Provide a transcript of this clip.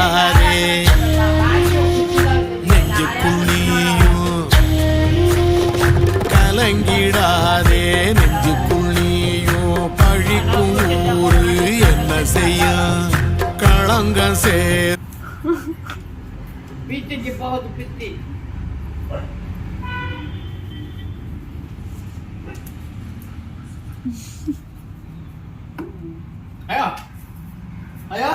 கலங்கிடாதே நெஞ்சுக்குள் நீயும் கலங்கிடாதே நெஞ்சுக்குள் நீயும் பழிக்கும் ஊரு என்ன செய்ய களங்க சே பீச்சுக்கு போகுது பித்தி ஐயா ஐயா